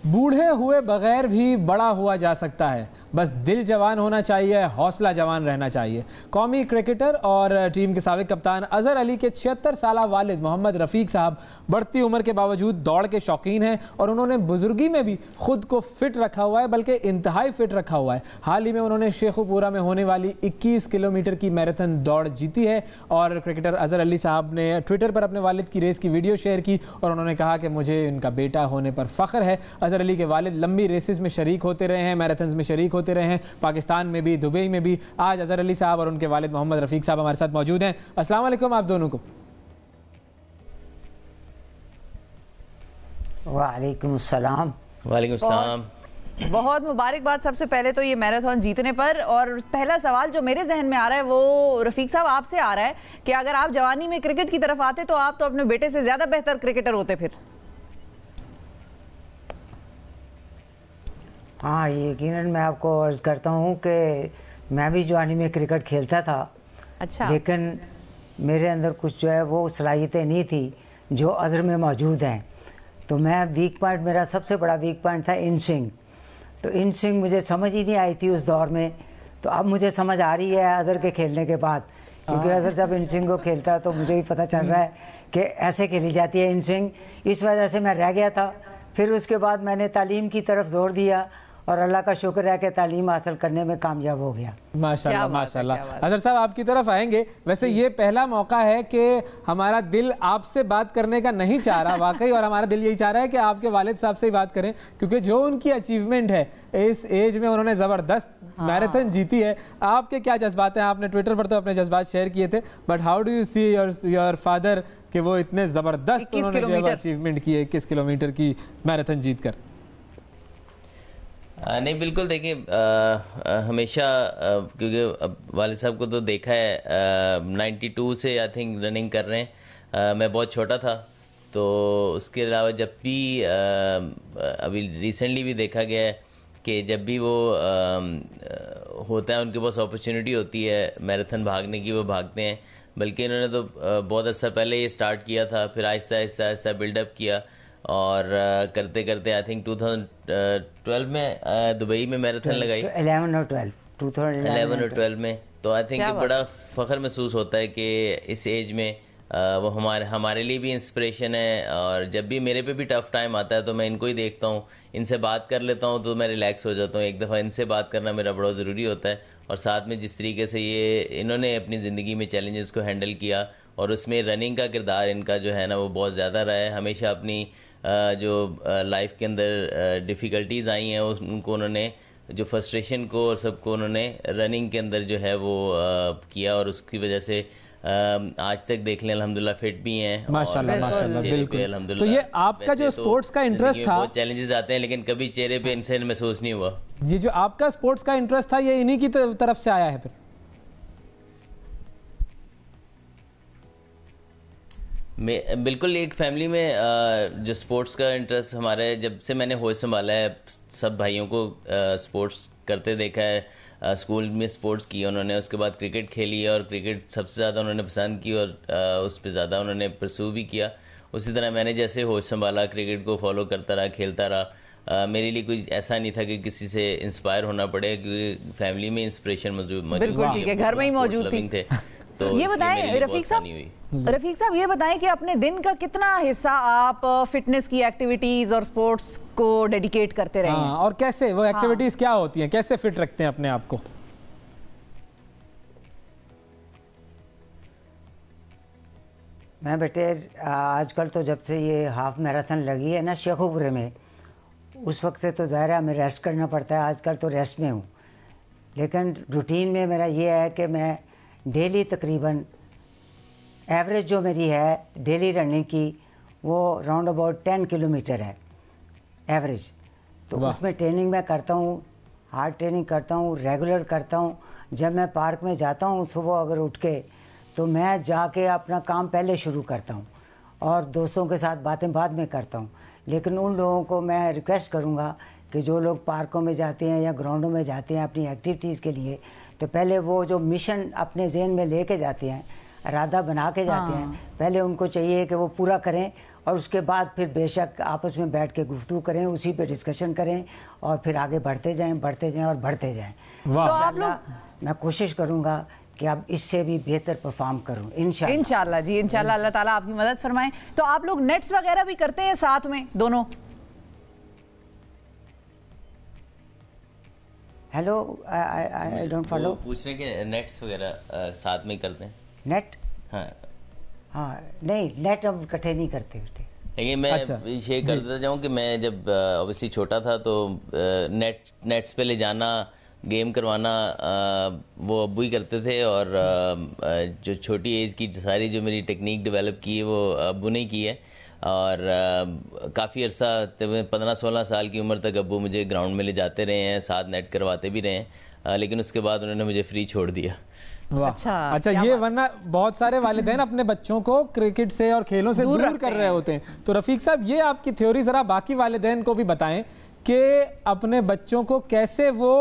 बूढ़े हुए बगैर भी बड़ा हुआ जा सकता है, बस दिल जवान होना चाहिए, हौसला जवान रहना चाहिए। कौमी क्रिकेटर और टीम के साबिक कप्तान अजहर अली के 76 साल वालिद मोहम्मद रफ़ीक साहब बढ़ती उम्र के बावजूद दौड़ के शौकीन हैं और उन्होंने बुजुर्गी में भी खुद को फिट रखा हुआ है, बल्कि इंतहाई फिट रखा हुआ है। हाल ही में उन्होंने शेखुपुरा में होने वाली 21 किलोमीटर की मैराथन दौड़ जीती है और क्रिकेटर अजहर अली साहब ने ट्विटर पर अपने वालिद की रेस की वीडियो शेयर की और उन्होंने कहा कि मुझे इनका बेटा होने पर फ़ख्र है। अजहर अली के वालिद लंबी रेसेस में शरीक होते रहे हैं, मैराथन्स में शरीक होते रहे हैं, पाकिस्तान में भी, दुबई में भी। आज अजहर अली साहब और उनके वालिद मोहम्मद रफ़ीक साहब हमारे साथ मौजूद हैं। अस्सलाम वालेकुम आप दोनों को। वालेकुम सलाम। वालेकुम सलाम। बहुत मुबारकबाद सबसे पहले तो ये मैराथन जीतने पर। और पहला सवाल जो मेरे जहन में आ रहा है वो रफ़ीक साहब आपसे आ रहा है कि अगर आप जवानी में क्रिकेट की तरफ आते तो आप तो अपने बेटे से ज़्यादा बेहतर क्रिकेटर होते फिर। हाँ, यकीनन मैं आपको अर्ज़ करता हूँ कि मैं भी जवानी में क्रिकेट खेलता था। अच्छा। लेकिन मेरे अंदर कुछ जो है वो सलाहियतें नहीं थी जो अज़हर में मौजूद हैं। तो मैं वीक पॉइंट, मेरा सबसे बड़ा वीक पॉइंट था इन स्विंग। तो इन स्विंग मुझे समझ ही नहीं आई थी उस दौर में, तो अब मुझे समझ आ रही है अज़हर के खेलने के बाद, क्योंकि अज़हर जब इन स्विंग को खेलता है तो मुझे भी पता चल रहा है कि ऐसे खेली जाती है इन स्विंग। इस वजह से मैं रह गया था। फिर उसके बाद मैंने तालीम की तरफ जोर दिया और अल्लाह का शुक्र है कि तालीम हासिल करने में कामयाब हो गया। माशाल्लाह माशाल्लाह। अजहर साहब आपकी तरफ आएंगे। वैसे ये पहला मौका है कि हमारा दिल आपसे बात करने का नहीं चाह रहा वाकई, और हमारा दिल यही चाह रहा है कि आपके वालिद साहब से ही बात करें, क्योंकि जो उनकी अचीवमेंट है इस एज में, उन्होंने ज़बरदस्त मैराथन जीती है। आपके क्या जज्बात हैं? आपने ट्विटर पर तो अपने जज्बात शेयर किए थे, but how do you see your father कि वो इतने ज़बरदस्त उन्होंने जो अचीवमेंट की है 21 किलोमीटर की मैराथन जीत कर? नहीं, बिल्कुल। देखिए, हमेशा क्योंकि वालिद साहब को तो देखा है 92 से आई थिंक रनिंग कर रहे हैं। मैं बहुत छोटा था, तो उसके अलावा जब भी अभी रिसेंटली भी देखा गया है कि जब भी वो होता है, उनके पास अपॉर्चुनिटी होती है मैराथन भागने की, वो भागते हैं। बल्कि इन्होंने तो बहुत अर्सा पहले ये स्टार्ट किया था, फिर आहिस्ता आहिस्ता आहिस्ता बिल्डअप किया और करते करते आई थिंक 2012 में दुबई में मैराथन लगाई। 11 और 12 में। तो आई थिंक बड़ा फ़ख्र महसूस होता है कि इस एज में वो हमारे लिए भी इंस्पिरेशन है। और जब भी मेरे पे भी टफ टाइम आता है तो मैं इनको ही देखता हूँ, इनसे बात कर लेता हूँ तो मैं रिलैक्स हो जाता हूँ। एक दफ़ा इनसे बात करना मेरा बड़ा ज़रूरी होता है। और साथ में जिस तरीके से ये इन्होंने अपनी ज़िंदगी में चैलेंजेस को हैंडल किया, और उसमें रनिंग का किरदार इनका जो है ना वो बहुत ज़्यादा रहा है। हमेशा अपनी जो लाइफ के अंदर डिफ़िकल्टीज़ आई हैं उनको उन्होंने, जो फ्रस्ट्रेशन को और सबको उन्होंने रनिंग के अंदर जो है वो किया, और उसकी वजह से आज तक देख लें अल्हम्दुलिल्लाह फिट भी हैं। माशाल्लाह माशाल्लाह, बिल्कुल। तो ये आपका जो स्पोर्ट्स का इंटरेस्ट था, बहुत चैलेंजेस आते हैं लेकिन कभी चेहरे पे इनसे महसूस नहीं हुआ। ये जो आपका स्पोर्ट्स का इंटरेस्ट था ये इन्हीं की तरफ से आया है फिर? बिल्कुल। एक फैमिली में जो स्पोर्ट्स का इंटरेस्ट हमारे, जब से मैंने होश संभाला है, सब भाइयों को स्पोर्ट्स करते देखा है। स्कूल में स्पोर्ट्स किया उन्होंने, उसके बाद क्रिकेट खेली है और क्रिकेट सबसे ज़्यादा उन्होंने पसंद की और उस पर ज़्यादा उन्होंने परस्यू भी किया। उसी तरह मैंने जैसे होश संभाला, क्रिकेट को फॉलो करता रहा, खेलता रहा। मेरे लिए कुछ ऐसा नहीं था कि किसी से इंस्पायर होना पड़े, क्योंकि फैमिली में इंस्पिरेशन मौजूद, बिल्कुल ठीक है, घर में ही मौजूद थे। तो ये बताएं रफ़ीक साहब, ये बताएं कि अपने दिन का कितना हिस्सा आप फिटनेस की एक्टिविटीज और स्पोर्ट्स को डेडिकेट करते रहे हैं? और कैसे वो एक्टिविटीज क्या होती हैं, कैसे फिट रखते हैं अपने आप को? मैं बेटे आजकल तो जब से ये हाफ मैराथन लगी है ना शेखुपुरे में, उस वक्त से तो ज़ाहिर है हमें रेस्ट करना पड़ता है। आजकल तो रेस्ट में हूँ, लेकिन रूटीन में मेरा ये है कि मैं डेली तकरीबन एवरेज जो मेरी है डेली रनिंग की वो राउंड अबाउट 10 किलोमीटर है एवरेज। तो उसमें ट्रेनिंग मैं करता हूँ, हार्ड ट्रेनिंग करता हूँ, रेगुलर करता हूँ। जब मैं पार्क में जाता हूँ सुबह अगर उठ के, तो मैं जाके अपना काम पहले शुरू करता हूँ और दोस्तों के साथ बातें बाद में करता हूँ। लेकिन उन लोगों को मैं रिक्वेस्ट करूँगा कि जो लोग पार्कों में जाते हैं या ग्राउंडों में जाते हैं अपनी एक्टिविटीज़ के लिए, तो पहले वो जो मिशन अपने जहन में लेके जाते हैं, इरादा बना के जाते हैं, पहले उनको चाहिए कि वो पूरा करें और उसके बाद फिर बेशक आपस में बैठ के गुफ्तगू करें, उसी पे डिस्कशन करें और फिर आगे बढ़ते जाएं और बढ़ते जाएं। वाह। तो आप लोग, मैं कोशिश करूँगा कि अब इससे भी बेहतर परफॉर्म करूँ इंशाल्लाह जी, इंशाल्लाह अल्लाह ताला आपकी मदद फरमाए। तो आप लोग नेट्स वगैरह भी करते हैं साथ में दोनों? Hello, I don't follow. पूछ रहे कि नेट्स वगैरह साथ में करते हैं? नेट? हाँ हाँ, नहीं नेट हम इकट्ठे नहीं करते बेटे। लेकिन मैं अच्छा, ये करता जाऊँ कि मैं जब ऑब्वियसली छोटा था तो नेट्स पे ले जाना, गेम करवाना वो अब्बू ही करते थे, और जो छोटी एज की सारी जो मेरी टेक्निक डेवलप की है वो अब्बू ने की है। और काफ़ी अर्सा, 15-16 साल की उम्र तक अब्बू मुझे ग्राउंड में ले जाते रहे हैं, साथ नेट करवाते भी रहे हैं, लेकिन उसके बाद उन्होंने मुझे फ्री छोड़ दिया। वाह। अच्छा, ये वरना बहुत सारे वालिदैन अपने बच्चों को क्रिकेट से और खेलों से दूर कर रहे होते हैं। तो रफीक साहब, ये आपकी थ्योरी जरा बाकी वालिदैन को भी बताएं कि अपने बच्चों को कैसे वो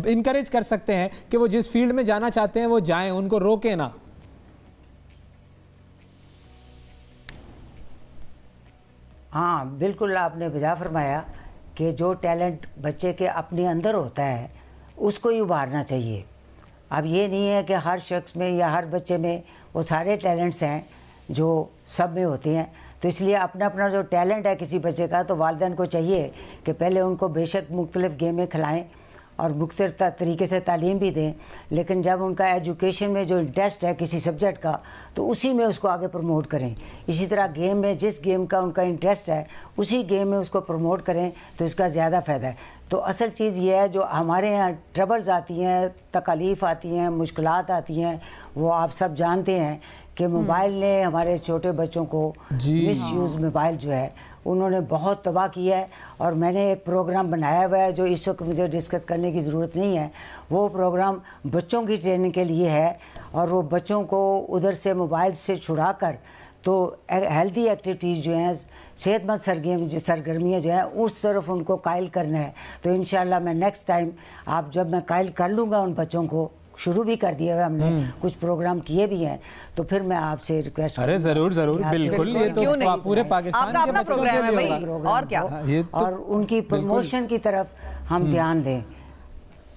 इनकरेज कर सकते हैं कि वो जिस फील्ड में जाना चाहते हैं वो जाएं, उनको रोके ना। हाँ बिल्कुल, आपने बजा फरमाया कि जो टैलेंट बच्चे के अपने अंदर होता है उसको ही उभारना चाहिए। अब ये नहीं है कि हर शख्स में या हर बच्चे में वो सारे टैलेंट्स हैं जो सब में होते हैं। तो इसलिए अपना अपना जो टैलेंट है किसी बच्चे का, तो वालिदैन को चाहिए कि पहले उनको बेशक मुख्तलिफ गेमें खिलाएं और मुख्तलिफ तरीके से तालीम भी दें, लेकिन जब उनका एजुकेशन में जो इंटरेस्ट है किसी सब्जेक्ट का, तो उसी में उसको आगे प्रमोट करें। इसी तरह गेम में जिस गेम का उनका इंटरेस्ट है उसी गेम में उसको प्रमोट करें, तो इसका ज़्यादा फ़ायदा है। तो असल चीज़ ये है, जो हमारे यहाँ ट्रबल्स आती हैं, तकलीफ़ आती हैं, मुश्किलात आती हैं, वो आप सब जानते हैं कि मोबाइल ने हमारे छोटे बच्चों को मिसयूज़ मोबाइल जो है उन्होंने बहुत तबाह किया है। और मैंने एक प्रोग्राम बनाया हुआ है जो इस वक्त मुझे डिस्कस करने की ज़रूरत नहीं है। वो प्रोग्राम बच्चों की ट्रेनिंग के लिए है, और वो बच्चों को उधर से मोबाइल से छुड़ा कर तो हेल्दी एक्टिविटीज़ जो हैं, सेहतमंद सरगर्मियाँ जो हैं, उस तरफ उनको कायल करना है। तो इंशाल्लाह मैं नेक्स्ट टाइम, आप जब मैं कायल कर लूँगा उन बच्चों को, शुरू भी कर दिया है हमने, कुछ प्रोग्राम किए भी हैं, तो फिर मैं आपसे रिक्वेस्ट। अरे जरूर जरूर, बिल्कुल, ये तो पूरे पाकिस्तान के बच्चों के लिए होगा। और क्या, और उनकी प्रमोशन की तरफ हम ध्यान दें।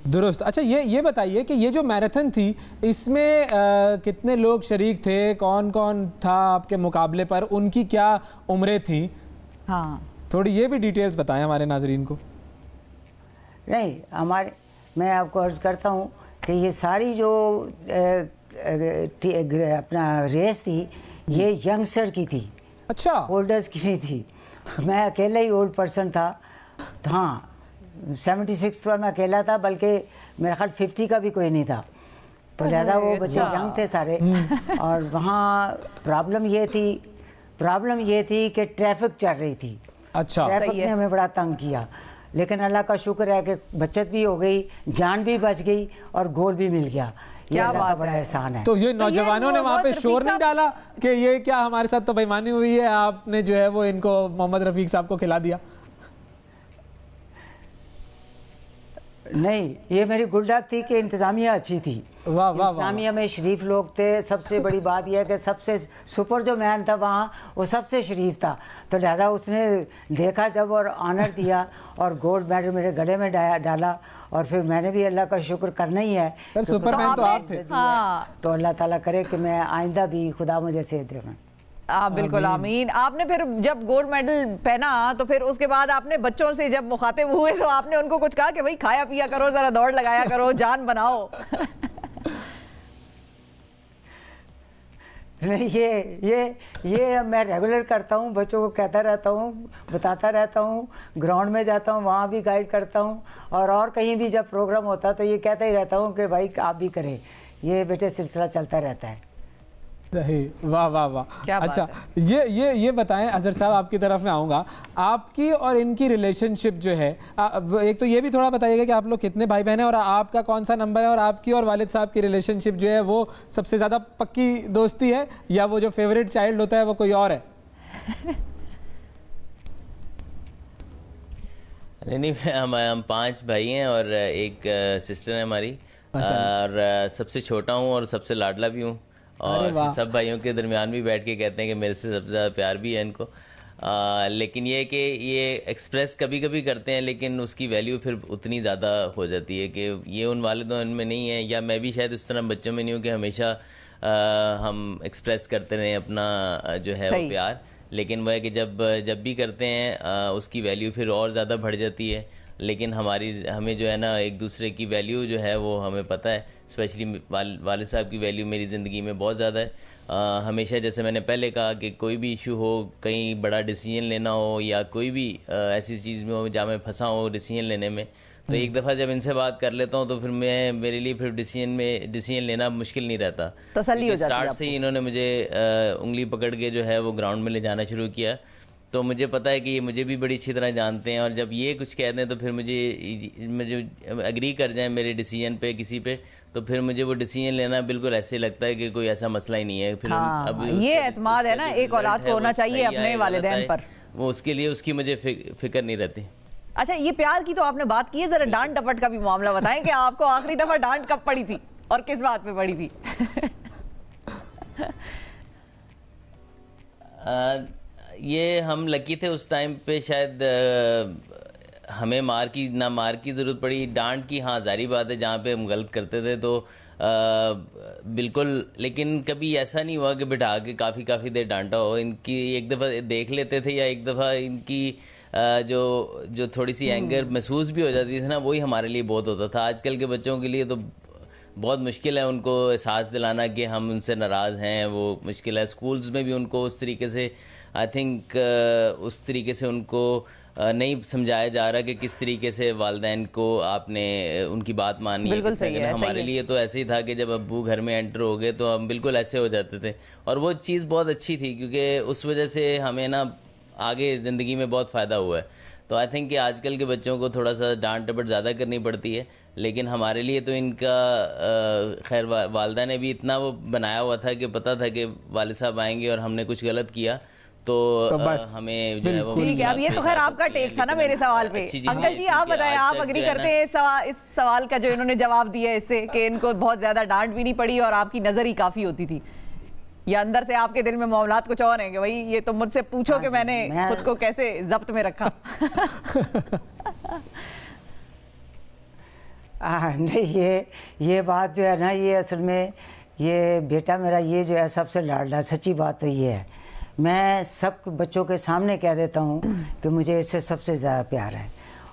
दुरुस्त। अच्छा, ये बताइए कि ये जो मैराथन थी इसमें कितने लोग शरीक थे, कौन कौन था आपके मुकाबले पर, उनकी क्या उम्रें थी? हाँ, थोड़ी ये भी डिटेल्स बताएं हमारे नाजरीन को। नहीं, मैं आपको अर्ज़ करता हूँ कि ये सारी जो अपना रेस थी ये यंगस्टर की थी। अच्छा, ओल्डर्स की नहीं थी। मैं अकेला ही ओल्ड पर्सन था। तो हाँ, 76 का मैं अकेला था, बल्कि मेरा ख्याल 50 का भी कोई नहीं था। तो लिहाजा वो बच्चे यंग थे सारे। और वहाँ प्रॉब्लम ये थी कि ट्रैफिक चल रही थी। अच्छा, ट्रैफिक ने हमें बड़ा तंग किया, लेकिन अल्लाह का शुक्र है कि बचत भी हो गई, जान भी बच गई और गोल भी मिल गया। ये अल्लाह का बड़ा एहसान है। तो ये नौजवानों ने वहाँ पे शोर नहीं डाला कि ये क्या हमारे साथ तो बेईमानी हुई है, आपने जो है वो इनको मोहम्मद रफीक साहब को खिला दिया? नहीं, ये मेरी गुड लक थी कि इंतज़ामिया अच्छी थी। वाह वाह, इंतज़ामिया में शरीफ लोग थे। सबसे बड़ी बात यह है कि सबसे सुपर जो मैन था वहाँ, वो सबसे शरीफ था। तो लिहाजा उसने देखा जब और ऑनर दिया और गोल्ड मेडल मेरे गले में डाला, और फिर मैंने भी अल्लाह का शुक्र करना ही है। तो सुपरमैन तो आप थे। तो अल्लाह ताला करे कि मैं आइंदा भी खुदा मुझे सेहत दे। बिल्कुल आमीन। आपने फिर जब गोल्ड मेडल पहना तो फिर उसके बाद आपने बच्चों से जब मुखातिब हुए तो आपने उनको कुछ कहा कि भाई खाया पिया करो, जरा दौड़ लगाया करो, जान बनाओ? नहीं, ये मैं रेगुलर करता हूँ, बच्चों को कहता रहता हूँ, बताता रहता हूँ, ग्राउंड में जाता हूँ वहाँ भी गाइड करता हूँ, और कहीं भी जब प्रोग्राम होता तो ये कहता ही रहता हूँ कि भाई आप भी करें। ये बेटे सिलसिला चलता रहता है। सही, वाह वाह वाह। अच्छा, ये बताएं अजहर साहब, आपकी तरफ में आऊँगा। आपकी और इनकी रिलेशनशिप जो है, एक तो ये भी थोड़ा बताइएगा कि आप लोग कितने भाई बहन हैं और आपका कौन सा नंबर है, और आपकी और वालिद साहब की रिलेशनशिप जो है वो सबसे ज़्यादा पक्की दोस्ती है, या वो जो फेवरेट चाइल्ड होता है वो कोई और है? नहीं, हम 5 भाई हैं और एक सिस्टर है हमारी, और सबसे छोटा हूँ और सबसे लाडला भी हूँ। और सब भाइयों के दरमियान भी बैठ के कहते हैं कि मेरे से सबसे ज़्यादा प्यार भी है इनको। लेकिन ये कि ये एक्सप्रेस कभी कभी करते हैं, लेकिन उसकी वैल्यू फिर उतनी ज़्यादा हो जाती है कि ये उन वालिदों में नहीं है, या मैं भी शायद उस तरह बच्चों में नहीं हूँ कि हमेशा हम एक्सप्रेस करते रहें अपना जो है वो प्यार। लेकिन वह है कि जब भी करते हैं उसकी वैल्यू फिर और ज़्यादा बढ़ जाती है। लेकिन हमें जो है ना एक दूसरे की वैल्यू जो है वो हमें पता है, स्पेशली वालिद साहब की वैल्यू मेरी ज़िंदगी में बहुत ज़्यादा है। हमेशा जैसे मैंने पहले कहा कि कोई भी इशू हो, कहीं बड़ा डिसीजन लेना हो या कोई भी ऐसी चीज़ में हो जहाँ मैं फंसा हो डिसीजन लेने में, तो एक दफ़ा जब इनसे बात कर लेता हूँ तो फिर मेरे लिए फिर डिसीजन लेना मुश्किल नहीं रहता। तसल्ली हो जाती है। स्टार्ट से ही इन्होंने मुझे उंगली पकड़ के जो है वो ग्राउंड में ले जाना शुरू किया, तो मुझे पता है कि ये मुझे भी बड़ी अच्छी तरह जानते हैं। और जब ये कुछ कहते हैं तो फिर मुझे एग्री कर जाए मेरे डिसीजन पे किसी पे, तो फिर मुझे वो डिसीजन लेना बिल्कुल ऐसे लगता है कि कोई ऐसा मसला ही नहीं है। फिर अब ये एतमाद है ना एक औलाद को होना चाहिए अपने वालिदैन पर, वो उसके लिए उसकी मुझे फिक्र नहीं रहती। अच्छा, ये प्यार की तो आपने बात की है, जरा डांट डपट का भी मामला बताएं कि आपको आखिरी दफा डांट कब पड़ी थी और किस बात पे पड़ी थी? ये हम लकी थे उस टाइम पे, शायद हमें मार की ज़रूरत पड़ी, डांट की हाँ जारी बात है, जहाँ पे हम गलत करते थे तो बिल्कुल। लेकिन कभी ऐसा नहीं हुआ कि बिठा के काफ़ी देर डांटा हो। इनकी एक दफ़ा देख लेते थे या एक दफ़ा इनकी जो थोड़ी सी एंगर महसूस भी हो जाती थी ना, वही हमारे लिए बहुत होता था। आजकल के बच्चों के लिए तो बहुत मुश्किल है उनको एहसास दिलाना कि हम उनसे नाराज़ हैं, वो मुश्किल है। स्कूल्स में भी उनको उस तरीके से आई थिंक उस तरीके से उनको नहीं समझाया जा रहा कि किस तरीके से वालिदैन को आपने उनकी बात माननी है। सही है, हमारे लिए तो ऐसे ही था कि जब अब्बू घर में एंटर हो गए तो हम बिल्कुल ऐसे हो जाते थे, और वो चीज़ बहुत अच्छी थी क्योंकि उस वजह से हमें ना आगे ज़िंदगी में बहुत फ़ायदा हुआ है। तो आई थिंक कि आजकल के बच्चों को थोड़ा सा डांट डपट ज़्यादा करनी पड़ती है, लेकिन हमारे लिए तो इनका खैर वालिदा ने भी इतना वो बनाया हुआ था कि पता था कि वालिद साहब आएंगे और हमने कुछ गलत किया तो हमें जो है वो ठीक है। अब ये तो खैर आपका टेक था ना मेरे सवाल पे। अंकल जी आप बताएं, आप अग्री करते हैं इस सवाल का जो इन्होंने जवाब दिया है इससे कि इनको बहुत ज्यादा डांट भी नहीं पड़ी और आपकी नजर ही काफी होती थी, या अंदर से आपके दिल में मामलात कुछ और हैं कि भाई ये तो मुझसे पूछो कि मैंने खुद को कैसे जब्त में रखा? नहीं, ये बात जो है ना, ये असल में ये बेटा मेरा ये जो है सबसे लाडला, सच्ची बात तो ये है। मैं सब बच्चों के सामने कह देता हूँ कि मुझे इससे सबसे ज़्यादा प्यार है,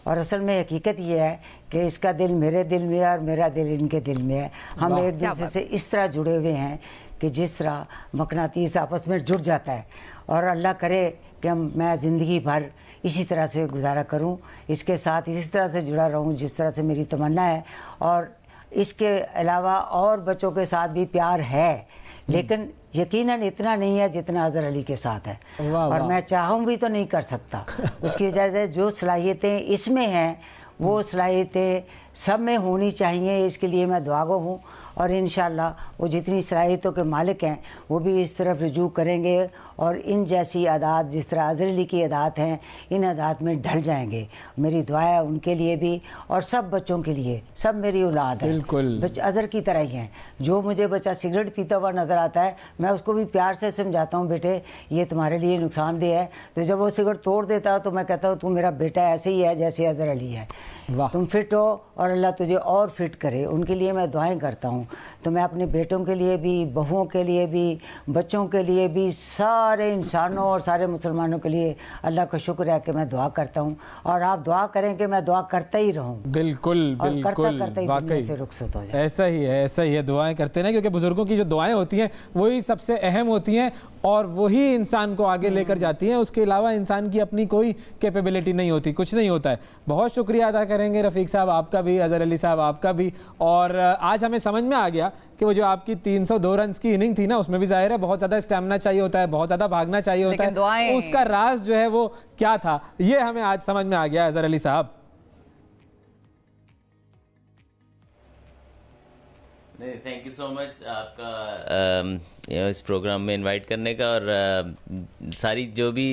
और असल में हकीकत ये है कि इसका दिल मेरे दिल में है और मेरा दिल इनके दिल में है। हम एक दूसरे से इस तरह जुड़े हुए हैं कि जिस तरह मकनातीस आपस में जुड़ जाता है, और अल्लाह करे कि मैं ज़िंदगी भर इसी तरह से गुजारा करूं, इसके साथ इसी तरह से जुड़ा रहूं जिस तरह से मेरी तमन्ना है। और इसके अलावा और बच्चों के साथ भी प्यार है, लेकिन यकीनन इतना नहीं है जितना अजहर अली के साथ है। और मैं चाहूँ भी तो नहीं कर सकता। उसकी वजह से जो सलाहियतें इसमें हैं वो सलाहियतें सब में होनी चाहिए, इसके लिए मैं दुआगो हूँ। और इंशाअल्लाह वो जितनी सलाहियतों के मालिक हैं वो भी इस तरफ रुजू करेंगे और इन जैसी अदात, जिस तरह अजहर अली की अदात हैं, इन अदात में ढल जाएंगे। मेरी दुआ है उनके लिए भी और सब बच्चों के लिए। सब मेरी औलाद है, बच्चे अजहर की तरह ही हैं। जो मुझे बच्चा सिगरेट पीता हुआ नज़र आता है, मैं उसको भी प्यार से समझाता हूँ, बेटे ये तुम्हारे लिए नुकसानदेह है। तो जब वो सिगरेट तोड़ देता है तो मैं कहता हूँ तू मेरा बेटा ऐसे ही है जैसे अजहर अली है, तुम फिट हो और अल्लाह तुझे और फिट करे। उनके लिए मैं दुआएं करता हूँ। तो मैं अपने बेटों के लिए भी, बहुओं के लिए भी, बच्चों के लिए भी, सारे इंसानों और सारे मुसलमानों के लिए अल्लाह का शुक्र है कि मैं दुआ करता हूँ। और आप दुआ करें कि मैं दुआ करता ही रहूँ। बिल्कुल बिल्कुल, वाकई से रुखसत हो जाए। ऐसा ही है, ऐसा ही है। दुआएं करते ना, क्योंकि बुजुर्गों की जो दुआएं होती हैं वही सबसे अहम होती हैं और वही इंसान को आगे लेकर जाती हैं। उसके अलावा इंसान की अपनी कोई कैपेबिलिटी नहीं होती, कुछ नहीं होता है। बहुत शुक्रिया अदा करेंगे रफ़ीक साहब आपका भी, अजहर अली साहब आपका भी। और आज हमें समझ में आ गया कि वो जो आपकी 302 रन की इनिंग थी ना, उसमें भी जाहिर है बहुत ज़्यादा स्टैमिना चाहिए होता है, बहुत ज़्यादा भागना चाहिए होता है। उसका राज जो है वो क्या था, ये हमें आज समझ में आ गया अजहर अली साहब। नहीं, थैंक यू सो मच आपका इस प्रोग्राम में इनवाइट करने का। और सारी जो भी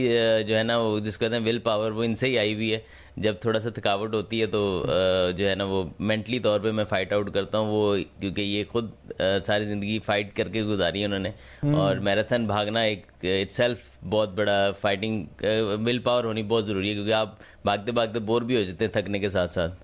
जो है ना वो जिसको कहते हैं विल पावर, वो इनसे ही आई हुई है। जब थोड़ा सा थकावट होती है तो जो है ना वो मेंटली तौर पे मैं फाइट आउट करता हूँ वो, क्योंकि ये खुद सारी ज़िंदगी फाइट करके गुजारी है उन्होंने। और मैराथन भागना एक इटसेल्फ बहुत बड़ा फाइटिंग विल पावर होनी बहुत ज़रूरी है, क्योंकि आप भागते भागते बोर भी हो जाते हैं थकने के साथ साथ।